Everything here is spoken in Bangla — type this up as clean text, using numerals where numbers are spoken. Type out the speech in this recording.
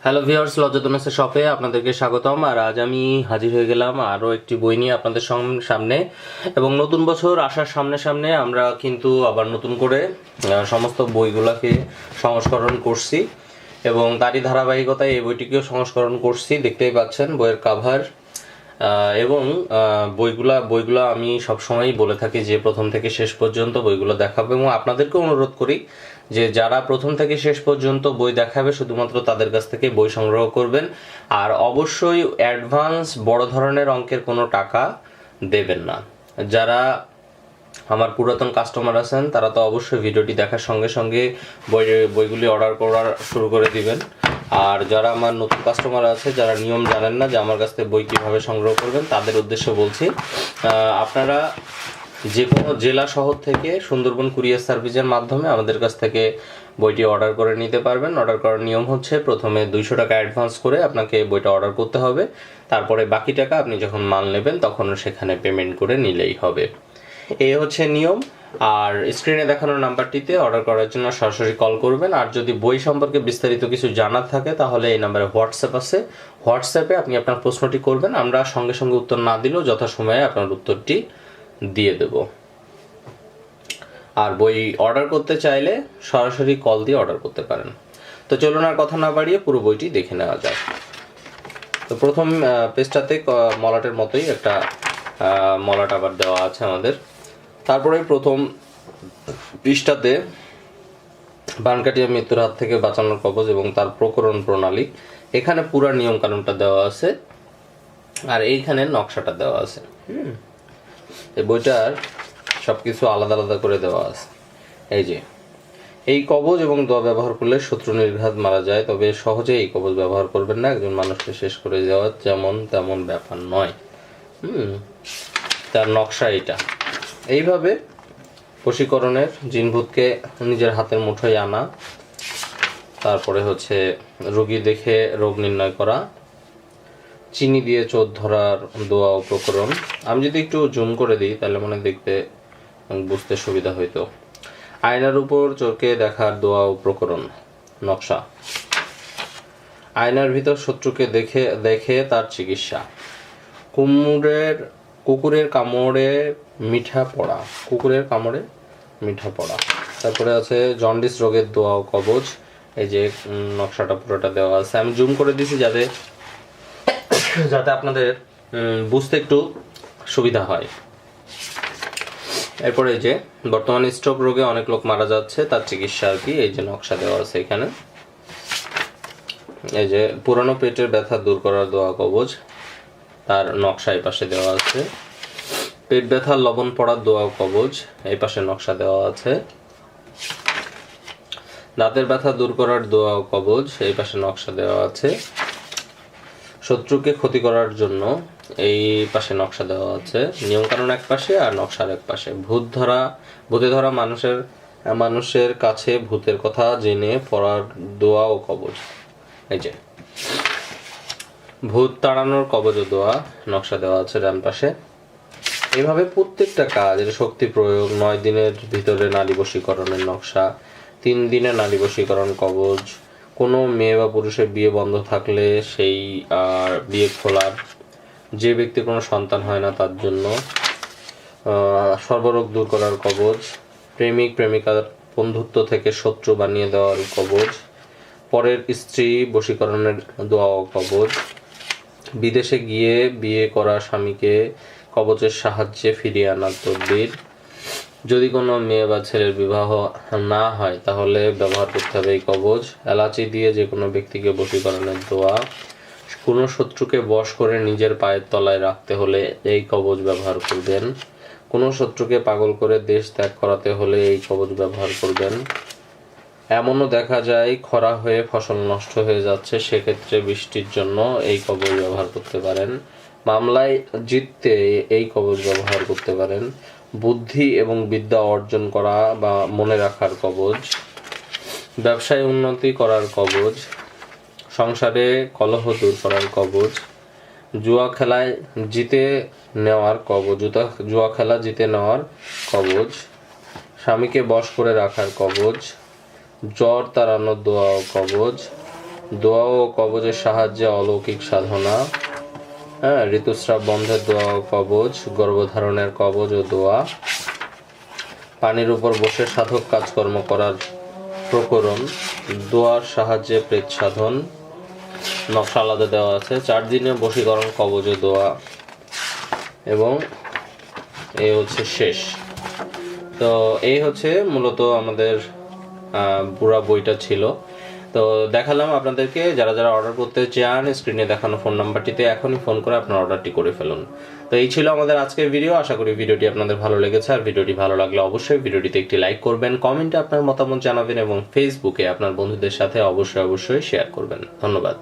হ্যালো ভিউয়ার্স, লজ্জাতনাসের শপে আপনাদেরকে স্বাগতম। আর আজ আমি হাজির হয়ে গেলাম আরও একটি বই নিয়ে আপনাদের সামনে। এবং নতুন বছর আসার সামনে সামনে আমরা কিন্তু আবার নতুন করে সমস্ত বইগুলোকে সংস্করণ করছি এবং তারই ধারাবাহিকতায় এই বইটিকেও সংস্করণ করছি। দেখতেই পাচ্ছেন বইয়ের কাভার। এবং বইগুলো আমি সবসময়ই বলে থাকি যে প্রথম থেকে শেষ পর্যন্ত বইগুলো দেখাবো, এবং আপনাদেরকে অনুরোধ করি যে যারা প্রথম থেকে শেষ পর্যন্ত বই দেখাবে শুধুমাত্র তাদের কাছ থেকে বই সংগ্রহ করবেন। আর অবশ্যই অ্যাডভান্স বড় ধরনের অঙ্কের কোনো টাকা দেবেন না। যারা আমার পুরাতন কাস্টমার আছেন তারা তো অবশ্যই ভিডিওটি দেখার সঙ্গে সঙ্গে বইগুলি অর্ডার করার শুরু করে দিবেন। আর যারা আমার নতুন কাস্টমার আছে, যারা নিয়ম জানেন না যে আমার কাছ থেকে বই কীভাবে সংগ্রহ করবেন, তাদের উদ্দেশ্যে বলছি, আপনারা যে কোনো জেলা শহর থেকে সুন্দরবন কুরিয়ার সার্ভিসের মাধ্যমে আমাদের কাছ থেকে বইটি অর্ডার করে নিতে পারবেন। অর্ডার করার নিয়ম হচ্ছে, প্রথমে 200 টাকা অ্যাডভান্স করে আপনাকে বইটা অর্ডার করতে হবে। তারপরে বাকি টাকা আপনি যখন মাল নেবেন তখন সেখানে পেমেন্ট করে নিলেই হবে। এই হচ্ছে নিয়ম। আর স্ক্রিনে দেখানো নাম্বারটিতে অর্ডার করার জন্য সরাসরি কল করবেন। আর যদি বই সম্পর্কে বিস্তারিত কিছু জানার থাকে তাহলে এই নাম্বারে হোয়াটসঅ্যাপ আছে, হোয়াটসঅ্যাপে আপনি আপনার প্রশ্নটি করবেন। আমরা সঙ্গে সঙ্গে উত্তর না দিলেও যথাসময়ে আপনার উত্তরটি দিয়ে দেব। আর বই অর্ডার করতে চাইলে সরাসরি কল দিয়ে অর্ডার করতে পারেন। তো চলুন আর কথা না বাড়িয়ে পুরো বইটি দেখে নেওয়া যায়। তো প্রথম পেজটাতে মলাটের মতোই একটা মলাট আবার দেওয়া আছে আমাদের। তারপরে প্রথম পৃষ্ঠাতে বানকাটিয়া মৃত্যুর হাত থেকে বাঁচানোর কবচ এবং তার প্রকরণ প্রণালী, এখানে পুরা নিয়ম কানুনটা দেওয়া আছে। আর এইখানে নকশাটা দেওয়া আছে। এই বইটার সবকিছু আলাদা আলাদা করে দেওয়া আছে। এই যে এই কবচ এবং দোয়া ব্যবহার করলে শত্রু নির্ঘাত মারা যায়, তবে সহজে এই কবচ ব্যবহার করবেন না। একজন মানুষকে শেষ করে যাওয়া যেমন তেমন ব্যাপার নয়। তার নকশা এটা। এইভাবে বশীকরণের জিনভূতকে নিজের হাতের মুঠোয় আনা, তারপরে হচ্ছে রোগী দেখে রোগ নির্ণয় করা, চিনি দিয়ে চোখ ধরার দোয়া ও প্রকরণ। আমি যদি একটু জুম করে দিই তাহলে মনে দেখতে বুঝতে সুবিধা হইতো। আয়নার উপর চোখে দেখার দোয়া ও প্রকরণ নকশা। আয়নার ভিতর শত্রুকে দেখে তার চিকিৎসা। কুকুরের কামড়ে মিঠা পড়া, কুকুরের কামড়ে মিঠা পড়া। তারপরে আছে জন্ডিস রোগের দোয়া ও কবচ। এই যে নকশাটা পুরোটা দেওয়া আছে। আমি জুম করে দিছি যাতে আপনাদের বুঝতে একটু সুবিধা হয়। এরপরে যে বর্তমানে স্ট্রোক রোগে অনেক লোক মারা যাচ্ছে, তার চিকিৎসা আর কি, এই যে নকশা দেওয়া আছে এখানে। এই যে পুরানো পেটের ব্যথা দূর করার দোয়া কবচ, তার নকশা এই পাশে দেওয়া আছে। পেট ব্যথার লবণ পড়ার দোয়া কবচ, এই পাশে নকশা দেওয়া আছে। দাঁতের ব্যথা দূর করার দোয়া কবচ, এই পাশে নকশা দেওয়া আছে। শত্রুকে ক্ষতি করার জন্য এই পাশে নকশা দেওয়া আছে। নিয়মকানুন এক পাশে আর নকশার এক পাশে। ভূতে ধরা মানুষের কাছে ভূতের কথা জেনে পড়ার দোয়া ও কবচ। এই যে ভূত তাড়ানোর কবচ ও দোয়া নকশা দেওয়া আছে ডান পাশে। এইভাবে প্রত্যেকটা কাজ, শক্তি প্রয়োগ, 9 দিনের ভিতরে নারী বশীকরণের নকশা, 3 দিনে নারী বশীকরণ কবচ, কোনো মেয়ে বা পুরুষের বিয়ে বন্ধ থাকলে সেই বিয়ে খোলার, যে ব্যক্তি কোনো সন্তান হয় না তার জন্য, সর্বরোগ দূর করার কবচ, প্রেমিক প্রেমিকার বন্ধুত্ব থেকে শত্রু বানিয়ে দেওয়ার কবচ, পরের স্ত্রী বশীকরণের দোয়া ও কবচ, বিদেশে গিয়ে বিয়ে করা স্বামীকে কবচের সাহায্যে ফিরিয়ে আনার তদবির, যদি কোনো মেয়ে বা ছেলের বিবাহ না হয় তাহলে ব্যবহার করতে হবে এই কবচ, এলাচি দিয়ে যে কোনো ব্যক্তিকে বশীকরণের দোয়া, কোনো শত্রুকে বশ করে নিজের পায়ের তলায় রাখতে হলে এই কবচ ব্যবহার করবেন, কোনো শত্রুকে পাগল করে দেশ ত্যাগ করাতে হলে এই কবচ ব্যবহার করবেন। এমনও দেখা যায় খরা হয়ে ফসল নষ্ট হয়ে যাচ্ছে, সেক্ষেত্রে বৃষ্টির জন্য এই কবচ ব্যবহার করতে পারেন। মামলায় জিততে এই কবচ ব্যবহার করতে পারেন। বুদ্ধি এবং বিদ্যা অর্জন করা বা মনে রাখার কবচ, ব্যবসায় উন্নতি করার কবচ, সংসারে কলহ দূর করার কবচ, জুয়া খেলা জিতে নেওয়ার কবচ, স্বামীকে বশ করে রাখার কবচ, জ্বর তাড়ানোর দোয়া ও কবচ, দোয়া ও কবজের সাহায্যে অলৌকিক সাধনা, হ্যাঁ, ঋতুস্রাব বন্ধের দোয়া ও কবজ, গর্ভধারণের কবজ ও দোয়া, পানির উপর বসে সাধক কাজকর্ম করার প্রকরণ, দোয়ার সাহায্যে প্রেত সাধন, নকশা আলাদা দেওয়া আছে, 4 দিনে বশীকরণ কবজ ও দোয়া, এবং এই হচ্ছে শেষ। তো এই হচ্ছে মূলত আমাদের পুরা বইটা ছিল। তো দেখালাম আপনাদেরকে। যারা যারা অর্ডার করতে চান স্ক্রিনে দেখানো ফোন নাম্বারটিতে এখনই ফোন করে আপনার অর্ডারটি করে ফেলুন। তো এই ছিল আমাদের আজকের ভিডিও। আশা করি ভিডিওটি আপনাদের ভালো লেগেছে। আর ভিডিওটি ভালো লাগলে অবশ্যই ভিডিওটিতে একটি লাইক করবেন, কমেন্টে আপনার মতামত জানাবেন এবং ফেসবুকে আপনার বন্ধুদের সাথে অবশ্যই শেয়ার করবেন। ধন্যবাদ।